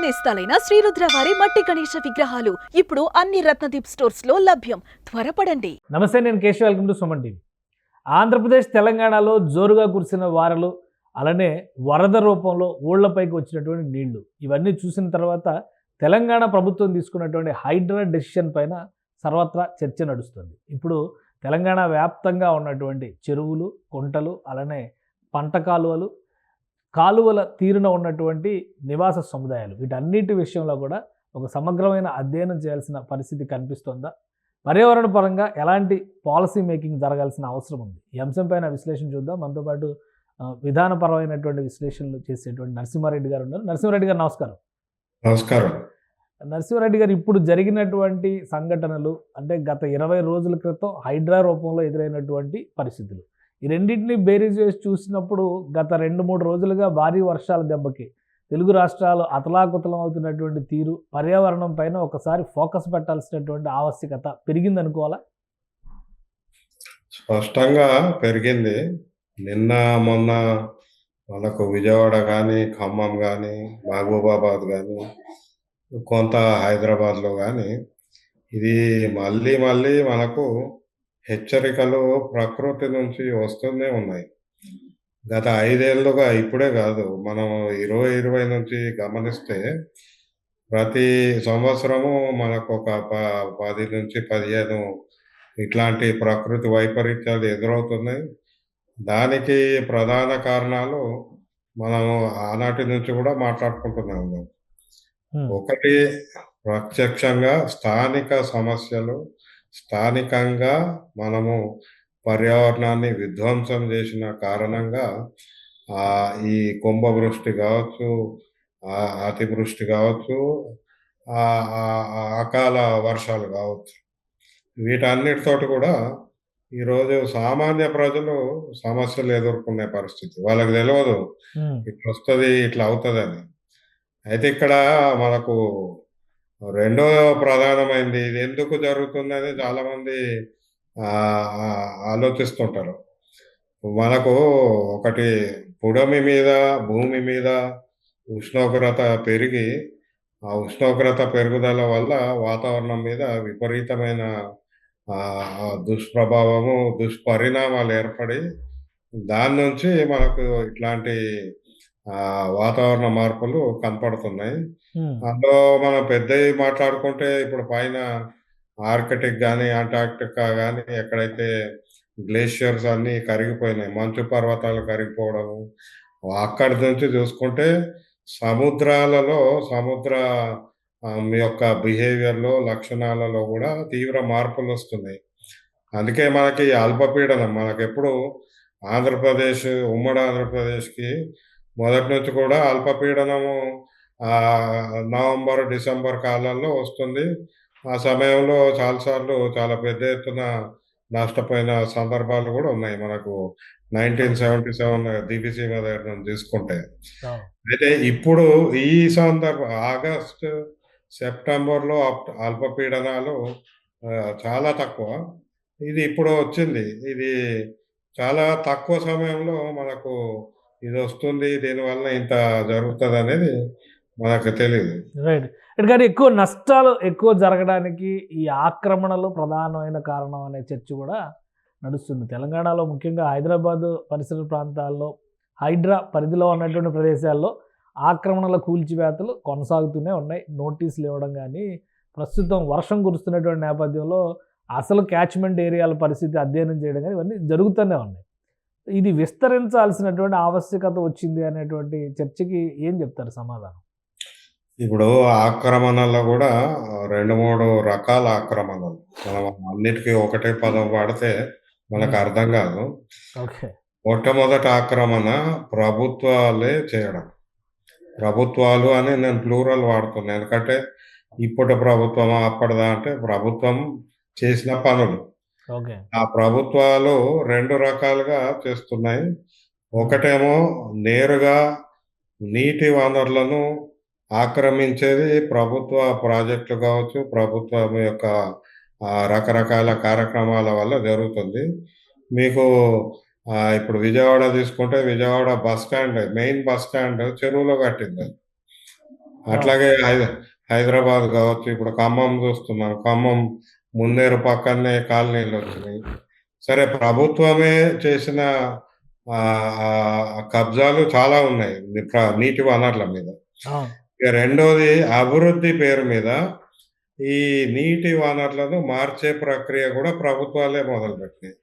నేస్తాలైన శ్రీరుద్ర వారి మట్టి గణేశ విగ్రహాలు ఇప్పుడు అన్ని రత్నదీప్ స్టోర్స్ లో లభ్యం. త్వరపడండి. నమస్తే, నేను Keshav. Welcome to Suman TV. Andhra Pradesh తెలంగాణలో జోరుగా కురిసిన వారలు, అలానే వరద రూపంలో ఊళ్లపైకి వచ్చినటువంటి నీళ్లు, ఇవన్నీ చూసిన తర్వాత తెలంగాణ ప్రభుత్వం తీసుకున్నటువంటి హైడ్రా డెసిషన్ పైన సర్వత్రా చర్చ నడుస్తుంది. ఇప్పుడు తెలంగాణ వ్యాప్తంగా ఉన్నటువంటి చెరువులు, కుంటలు, అలానే పంట కాలువల తీరున ఉన్నటువంటి నివాస సముదాయాలు, వీటన్నిటి విషయంలో కూడా ఒక సమగ్రమైన అధ్యయనం చేయాల్సిన పరిస్థితి కనిపిస్తోందా? పర్యావరణ పరంగా ఎలాంటి పాలసీ మేకింగ్ జరగాల్సిన అవసరం ఉంది? ఈ అంశంపైన విశ్లేషణ చూద్దాం. మనతో పాటు విధానపరమైనటువంటి విశ్లేషణలు చేసేటువంటి నరసింహారెడ్డి గారు ఉన్నారు. నరసింహారెడ్డి గారు నమస్కారం. నమస్కారం. నరసింహారెడ్డి గారు, ఇప్పుడు జరిగినటువంటి సంఘటనలు, అంటే గత 20 రోజుల క్రితం హైడ్రా రూపంలో ఎదురైనటువంటి పరిస్థితులు, ఈ రెండింటిని బేరీజ్ వేసి చూసినప్పుడు గత 2-3 రోజులుగా భారీ వర్షాల దెబ్బకి తెలుగు రాష్ట్రాలు అతలాకుతలం అవుతున్నటువంటి తీరు, పర్యావరణం పైన ఒకసారి ఫోకస్ పెట్టాల్సినటువంటి ఆవశ్యకత పెరిగిందనుకోవాలా? స్పష్టంగా పెరిగింది. నిన్న మొన్న మనకు విజయవాడ కానీ, ఖమ్మం కానీ, మహబూబాబాద్ కానీ, కొంత హైదరాబాద్లో కానీ ఇది మళ్ళీ మళ్ళీ మనకు హెచ్చరికలు ప్రకృతి నుంచి వస్తూనే ఉన్నాయి. గత 5 ఏళ్ళుగా, ఇప్పుడే కాదు, మనం 2020 నుంచి గమనిస్తే ప్రతి సంవత్సరము మనకు ఒక 10 నుంచి 15 ఇట్లాంటి ప్రకృతి వైపరీత్యాలు ఎదురవుతున్నాయి. దానికి ప్రధాన కారణాలు మనం ఆనాటి నుంచి కూడా మాట్లాడుకుంటూనే ఉన్నాం. ఒకటి, ప్రత్యక్షంగా స్థానిక సమస్యలు, స్థానికంగా మనము పర్యావరణాన్ని విధ్వంసం చేసిన కారణంగా ఈ కుంభవృష్టి కావచ్చు, అతివృష్టి కావచ్చు, అకాల వర్షాలు కావచ్చు, వీటన్నిటితోటి కూడా ఈరోజు సామాన్య ప్రజలు సమస్యలు ఎదుర్కొనే పరిస్థితి. వాళ్ళకి తెలియదు ఇట్లా వస్తుంది, ఇట్లా అవుతుందని. అయితే ఇక్కడ మనకు రెండో ప్రధానమైంది, ఇది ఎందుకు జరుగుతుందని చాలామంది ఆలోచిస్తుంటారు. మనకు ఒకటి, భూమి మీద ఉష్ణోగ్రత పెరిగి, ఆ ఉష్ణోగ్రత పెరుగుదల వల్ల వాతావరణం మీద విపరీతమైన దుష్పరిణామాలు ఏర్పడి, దాని నుంచి మనకు ఇట్లాంటి వాతావరణ మార్పులు కనపడుతున్నాయి. అందులో మనం పెద్దవి మాట్లాడుకుంటే, ఇప్పుడు పైన ఆర్కిటిక్ కానీ, అంటార్క్టికా కానీ, ఎక్కడైతే గ్లేషియర్స్ అన్నీ కరిగిపోయినాయి, మంచు పర్వతాలు కరిగిపోవడము, అక్కడి నుంచి చూసుకుంటే సముద్రాలలో సముద్ర యొక్క బిహేవియర్లో, లక్షణాలలో కూడా తీవ్ర మార్పులు వస్తున్నాయి. అందుకే మనకి అల్పపీడనం, మనకెప్పుడు ఉమ్మడి ఆంధ్రప్రదేశ్కి మొదటి నుంచి కూడా అల్పపీడనము నవంబర్, డిసెంబర్ కాలాల్లో వస్తుంది. ఆ సమయంలో చాలాసార్లు చాలా పెద్ద ఎత్తున నష్టపోయిన సందర్భాలు కూడా ఉన్నాయి. మనకు 1977 దివిసీమ దగ్గర నుంచి తీసుకుంటే. అయితే ఇప్పుడు ఈ ఆగస్టు, సెప్టెంబర్లో అల్పపీడనాలు చాలా తక్కువ. ఇది ఇప్పుడు వచ్చింది. ఇది చాలా తక్కువ సమయంలో మనకు ఇది వస్తుంది. దీనివల్ల ఇంత జరుగుతుంది అనేది మనకు తెలియదు. రైట్. కానీ నష్టాలు ఎక్కువ జరగడానికి ఈ ఆక్రమణలు ప్రధానమైన కారణం అనే చర్చ కూడా నడుస్తుంది. తెలంగాణలో ముఖ్యంగా హైదరాబాద్ పరిసర ప్రాంతాల్లో, హైడ్రా పరిధిలో ఉన్నటువంటి ప్రదేశాల్లో ఆక్రమణల కూల్చివేతలు కొనసాగుతూనే ఉన్నాయి. నోటీసులు ఇవ్వడం కానీ, ప్రస్తుతం వర్షం కురుస్తున్నటువంటి నేపథ్యంలో అసలు క్యాచ్మెంట్ ఏరియాల పరిస్థితి అధ్యయనం చేయడం కానీ, ఇవన్నీ జరుగుతూనే ఉన్నాయి. ఇది విస్తరించాల్సినటువంటి ఆవశ్యకత వచ్చింది అనేటువంటి చర్చకి ఏం చెప్తారు సమాధానం? ఇప్పుడు ఆక్రమణలో కూడా 2-3 రకాల ఆక్రమణలు. మనం అన్నిటికీ ఒకటే పదం వాడితే మనకు అర్థం కాదు. మొట్టమొదటి ఆక్రమణ ప్రభుత్వాలే చేయడం. ప్రభుత్వాలు అని నేను ప్లూరల్ వాడుతున్నాను, ఎందుకంటే ఇప్పటి ప్రభుత్వం అప్పటిదా అంటే ప్రభుత్వం చేసిన పనులు. ఆ ప్రభుత్వాలు 2 రకాలుగా చేస్తున్నాయి. ఒకటేమో నేరుగా నీటి వనరులను ఆక్రమించేది ప్రభుత్వ ప్రాజెక్టులు కావచ్చు, ప్రభుత్వం యొక్క రకరకాల కార్యక్రమాల వల్ల జరుగుతుంది. మీకు ఇప్పుడు విజయవాడ తీసుకుంటే, Vijayawada bus stand, main bus stand చెరువులో కట్టింది. అట్లాగే హైదరాబాద్ కావచ్చు, ఇప్పుడు ఖమ్మం చూస్తున్నాం. ఖమ్మం మున్నేరు పక్కనే కాలనీలు వచ్చినాయి. సరే, ప్రభుత్వమే చేసిన కబ్జాలు చాలా ఉన్నాయి నీటి వనరుల మీద. ఇక రెండోది, అభివృద్ధి పేరు మీద ఈ నీటి వనరులను మార్చే ప్రక్రియ కూడా ప్రభుత్వాలే మొదలుపెట్టినాయి.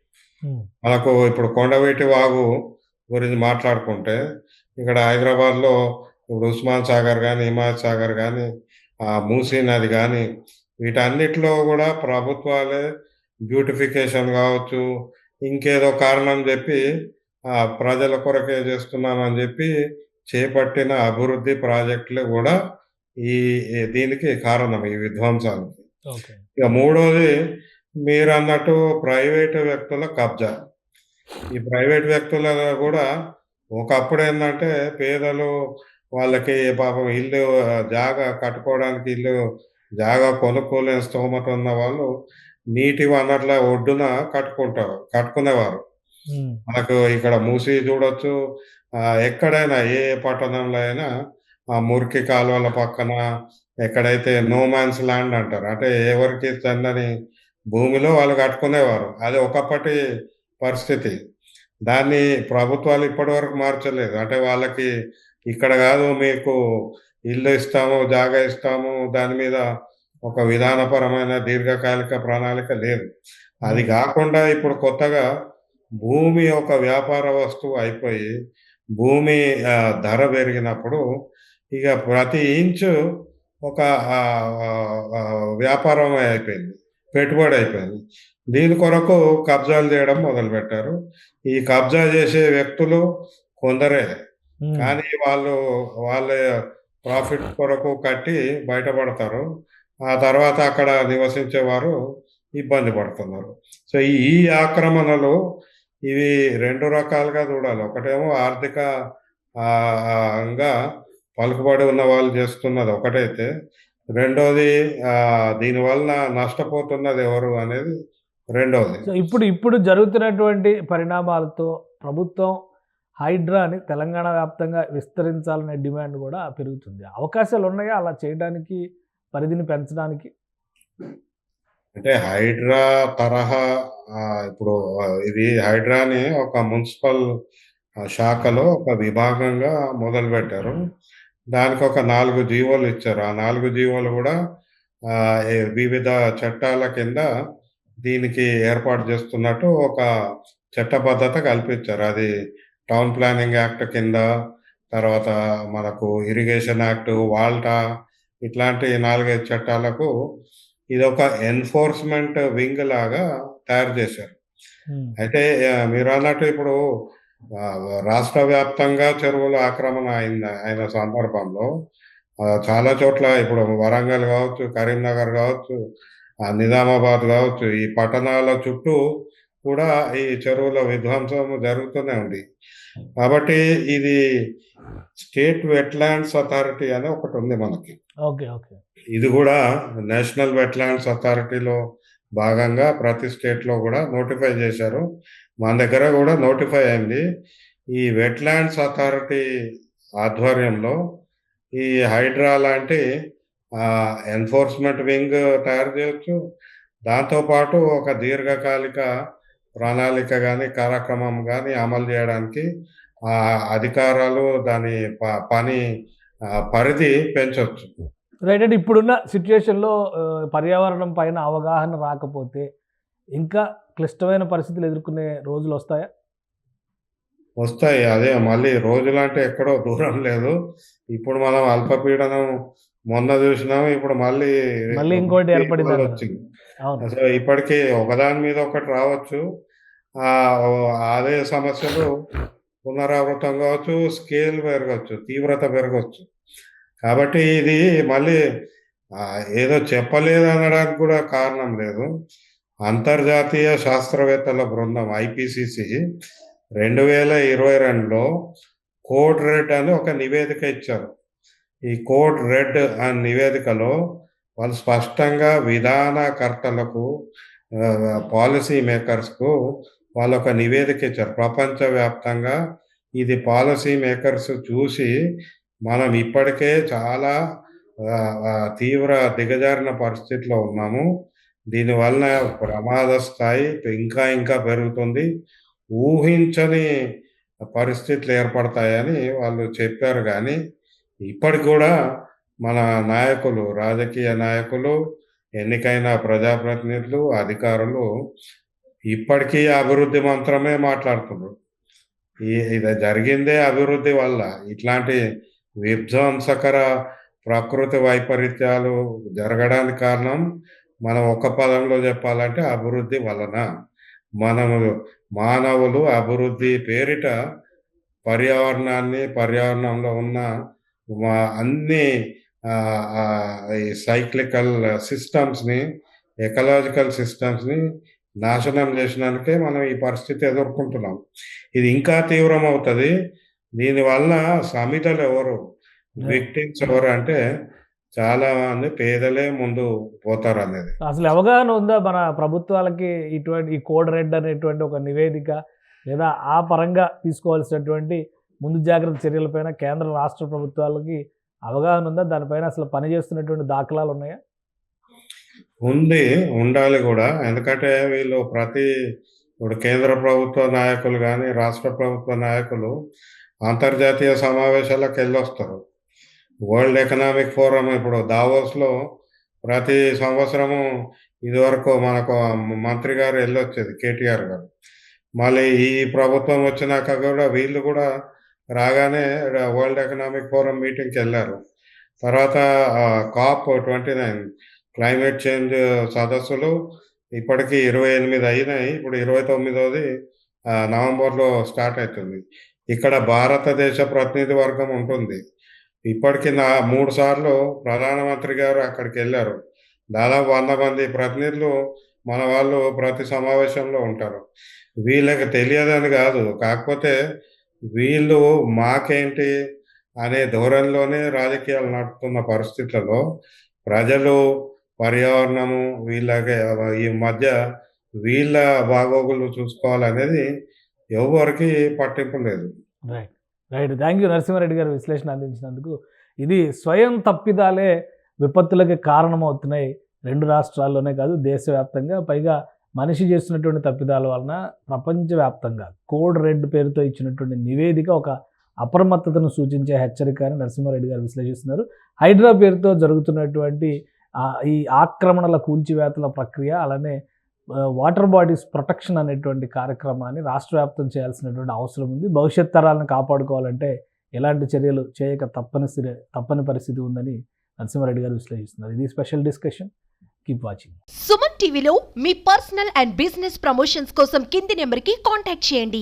మనకు ఇప్పుడు కొండవీటి వాగు గురించి మాట్లాడుకుంటే, ఇక్కడ హైదరాబాద్లో ఇప్పుడు ఉస్మాన్ సాగర్ కానీ, హిమాయత్ సాగర్ కానీ, మూసీ నది కానీ, వీటన్నిటిలో కూడా ప్రభుత్వాలే బ్యూటిఫికేషన్ కావచ్చు, ఇంకేదో కారణం చెప్పి ప్రజల కొరకే చేస్తున్నామని చెప్పి చేపట్టిన అభివృద్ధి ప్రాజెక్టులు కూడా దీనికి కారణం, ఈ విధ్వంసానికి. ఇక మూడోది, మీరు అన్నట్టు ప్రైవేటు వ్యక్తుల కబ్జా. ఈ ప్రైవేట్ వ్యక్తుల కూడా ఒకప్పుడు ఏంటంటే, పేదలు వాళ్ళకి పాపం ఇల్లు జాగా కట్టుకోవడానికి జాగా కొనుక్కోలేని స్తోమత ఉన్న వాళ్ళు నీటి వనరుల ఒడ్డున కట్టుకునేవారు. మనకు ఇక్కడ మూసీ చూడొచ్చు, ఎక్కడైనా ఏ పట్టణంలో అయినా ఆ మురికి కాలువల పక్కన ఎక్కడైతే నో మ్యాన్స్ ల్యాండ్ అంటారు, అంటే ఎవరికి చెందని భూమిలో వాళ్ళు కట్టుకునేవారు. అది ఒకప్పటి పరిస్థితి. దాన్ని ప్రభుత్వాలు ఇప్పటి వరకు మార్చలేదు. అంటే వాళ్ళకి ఇక్కడ కాదు, మీకు ఇల్లు ఇస్తాము, జాగా ఇస్తాము, దాని మీద ఒక విధానపరమైన దీర్ఘకాలిక ప్రణాళిక లేదు. అది కాకుండా ఇప్పుడు కొత్తగా భూమి ఒక వ్యాపార వస్తువు అయిపోయి, భూమి ధర పెరిగినప్పుడు ఇక ప్రతి ఇంచు ఒక వ్యాపారం అయిపోయింది, పెట్టుబడి అయిపోయింది. దీని కొరకు కబ్జాలు చేయడం మొదలుపెట్టారు. ఈ కబ్జా చేసే వ్యక్తులు కొందరే, కానీ వాళ్ళ ప్రాఫిట్ కొరకు కట్టి బయటపడతారు. ఆ తర్వాత అక్కడ నివసించేవారు ఇబ్బంది పడుతున్నారు. సో ఈ ఆక్రమణలు ఇవి రెండు రకాలుగా చూడాలి. ఒకటేమో ఆర్థికంగా పలుకుబడి ఉన్న వాళ్ళు చేస్తున్నది ఒకటైతే, రెండోది దీనివల్ల నష్టపోతున్నది ఎవరు అనేది రెండోది. సో ఇప్పుడు జరుగుతున్నటువంటి పరిణామాలతో ప్రభుత్వం హైడ్రాని తెలంగాణ వ్యాప్తంగా విస్తరించాలనే డిమాండ్ కూడా పెరుగుతుంది. అవకాశాలు ఉన్నాయా అలా చేయడానికి, పరిధిని పెంచడానికి? అంటే హైడ్రా తరహా ఇప్పుడు ఇది హైడ్రాని ఒక మున్సిపల్ శాఖలో ఒక విభాగంగా మొదలుపెట్టారు. దానికి ఒక 4 జీవోలు ఇచ్చారు. ఆ 4 జీవోలు కూడా వివిధ చట్టాల కింద దీనికి ఏర్పాటు చేస్తున్నట్టు ఒక చట్టబద్ధత కల్పించారు. అది టౌన్ ప్లానింగ్ యాక్ట్ కింద, తర్వాత మనకు ఇరిగేషన్ యాక్ట్, వాల్టా, ఇట్లాంటి 4-5 చట్టాలకు ఇదొక ఎన్ఫోర్స్మెంట్ వింగ్ లాగా తయారు చేశారు. అయితే మీరు అన్నట్టు ఇప్పుడు రాష్ట్ర వ్యాప్తంగా చెరువుల ఆక్రమణ అయిన సందర్భంలో చాలా చోట్ల, ఇప్పుడు వరంగల్ కావచ్చు, కరీంనగర్ కావచ్చు, నిజామాబాద్ కావచ్చు, ఈ పట్టణాల చుట్టూ కూడా ఈ చెరువుల విధ్వంసం జరుగుతూనే ఉంది. కాబట్టి ఇది స్టేట్ వెట్లాండ్స్ అథారిటీ అని ఒకటి ఉంది మనకి. ఇది కూడా నేషనల్ వెట్లాండ్స్ అథారిటీలో భాగంగా ప్రతి స్టేట్లో కూడా నోటిఫై చేశారు. మన దగ్గర కూడా నోటిఫై అయింది. ఈ వెట్లాండ్స్ అథారిటీ ఆధ్వర్యంలో ఈ హైడ్రా లాంటి ఎన్ఫోర్స్మెంట్ వింగ్ తయారు చేయొచ్చు. దాంతోపాటు ఒక దీర్ఘకాలిక ప్రణాళిక కానీ, కార్యక్రమం కానీ అమలు చేయడానికి అధికారాలు, దాని పని పరిధి పెంచవచ్చు. రైట్. అంటే ఇప్పుడున్న సిచ్యువేషన్లో పర్యావరణం పైన అవగాహన రాకపోతే ఇంకా క్లిష్టమైన పరిస్థితులు ఎదుర్కొనే రోజులు వస్తాయా? వస్తాయి. అదే మళ్ళీ రోజులంటే ఎక్కడో దూరం లేదు. ఇప్పుడు మనం అల్పపీడనం మొన్న చూసినాము, ఇప్పుడు మళ్ళీ ఇంకోటి ఏర్పడింది వచ్చింది. అసలు ఇప్పటికీ ఒకదాని మీద ఒకటి రావచ్చు. అదే సమస్యలు పునరావృతం కావచ్చు, స్కేల్ పెరగచ్చు, తీవ్రత పెరగచ్చు. కాబట్టి ఇది మళ్ళీ ఏదో చెప్పలేదు అనడానికి కూడా కారణం లేదు. అంతర్జాతీయ శాస్త్రవేత్తల బృందం IPCC 2022లో కోడ్ రెడ్ అని ఒక నివేదిక ఇచ్చారు. ఈ కోడ్ రెడ్ అనే నివేదికలో వాళ్ళు స్పష్టంగా విధానకర్తలకు, పాలసీ మేకర్స్కు వాళ్ళు ఒక నివేదిక ఇచ్చారు. ప్రపంచవ్యాప్తంగా ఇది పాలసీ మేకర్స్ చూసి, మనం ఇప్పటికే చాలా తీవ్ర దిగజారిన పరిస్థితిలో ఉన్నాము. దీనివలన ప్రమాద స్థాయి ఇంకా ఇంకా పెరుగుతుంది. ఊహించని పరిస్థితులు ఏర్పడతాయని వాళ్ళు చెప్పారు గానీ, ఇప్పటికి గూడా మన నాయకులు, రాజకీయ నాయకులు, ఎన్నికైన ప్రజాప్రతినిధులు, అధికారులు ఇప్పటికీ అభివృద్ధి మంత్రమే మాట్లాడుతున్నారు. ఇది జరిగిందే అభివృద్ధి వల్ల. ఇట్లాంటి విధ్వంసకర ప్రకృతి వైపరీత్యాలు జరగడానికి కారణం మనం ఒక పదంలో చెప్పాలంటే అభివృద్ధి వలన. మానవులు అభివృద్ధి పేరిట పర్యావరణంలో ఉన్న అన్ని ఈ సైక్లికల్ సిస్టమ్స్‌ని, ఎకలాజికల్ సిస్టమ్స్‌ని నాశనం చేసినందుకే మనం ఈ పరిస్థితి ఎదుర్కొంటున్నాం. ఇది ఇంకా తీవ్రమవుతది. దీనివల్ల సమిధలెవరు? విక్టిమ్స్ ఎవరు అంటే చాలా మంది పేదలే ముందు పోతారనేది. అసలు అవగాహన ఉందా మన ప్రభుత్వాలకి ఇటువంటి ఈ కోడ్ రెడ్ అనేటువంటి ఒక నివేదిక లేదా ఆ పరంగా తీసుకోవాల్సినటువంటి ముందు జాగ్రత్త చర్యలపైన కేంద్ర రాష్ట్ర ప్రభుత్వాలకి అవగాహన ఉందా? దానిపైన అసలు పనిచేస్తున్నటువంటి దాఖలాలు ఉన్నాయా? ఉంది. ఉండాలి గూడా. ఎందుకంటే వీళ్ళు ఇప్పుడు కేంద్ర ప్రభుత్వ నాయకులు గాని, రాష్ట్ర ప్రభుత్వ నాయకులు అంతర్జాతీయ సమావేశాలకెళ్ళొస్తారు. వరల్డ్ ఎకనామిక్ ఫోరం ఇప్పుడు దావోస్‌లో ప్రతి సంవత్సరము ఇదివరకు మనకు మంత్రి గారు ఎళ్ళొచ్చేది కేటీఆర్ గారు. మళ్ళీ ఈ ప్రభుత్వం వచ్చినాక గూడా వీళ్ళు గూడా రాగానే వరల్డ్ ఎకనామిక్ ఫోరం మీటింగ్‌కెళ్లారు. తర్వాత COP29 క్లైమేట్ చేంజ్ సదస్సులు ఇప్పటికి 28 అయినాయి. ఇప్పుడు 29ది నవంబర్‌లో స్టార్ట్ అయితుంది. ఇక్కడ భారతదేశ ప్రతినిధి వర్గం ఉంటుంది. ఇప్పటికి 3 సార్లు ప్రధానమంత్రి గారు అక్కడికెళ్లారు. దాదాపు 100 మంది ప్రతినిధులు మన వాళ్ళు ప్రతి సమావేశంలో ఉంటారు. వీళ్ళకి తెలియదని గాదు. కాకపోతే వీళ్ళు మాకేంటి అనే ధోరణిలోనే రాజకీయాలు నడుపుతున్న పరిస్థితులలో ప్రజలు, పర్యావరణము ఈ మధ్య వీళ్ళ బాగోగులు చూసుకోవాలనేది ఎవ్వరికీ పట్టింపు లేదు. Right. Right. Thank you Narasimha Reddy garu విశ్లేషణ అందించినందుకు. ఇది స్వయం తప్పిదాలే విపత్తులకి కారణమవుతున్నాయి. 2 రాష్ట్రాల్లోనే కాదు దేశవ్యాప్తంగా. పైగా మనిషి చేస్తున్నటువంటి తప్పిదాల వలన ప్రపంచవ్యాప్తంగా కోడ్ రెడ్ పేరుతో ఇచ్చినటువంటి నివేదిక ఒక అప్రమత్తతను సూచించే హెచ్చరిక అని నరసింహారెడ్డి గారు విశ్లేషిస్తున్నారు. హైడ్రా పేరుతో జరుగుతున్నటువంటి ఈ ఆక్రమణల కూల్చివేతల ప్రక్రియ, అలానే వాటర్ బాడీస్ ప్రొటెక్షన్ అనేటువంటి కార్యక్రమాన్ని రాష్ట్ర వ్యాప్తం చేయాల్సినటువంటి అవసరం ఉంది. భవిష్యత్ తరాలను కాపాడుకోవాలంటే ఎలాంటి చర్యలు చేయక తప్పని పరిస్థితి ఉందని నరసింహారెడ్డి గారు విశ్లేషిస్తున్నారు. ఇది special discussion. Keep watching. Suman టీవీలో మీ పర్సనల్ అండ్ బిజినెస్ ప్రమోషన్స్ కోసం కింది నెంబర్కి కాంటాక్ట్ చేయండి.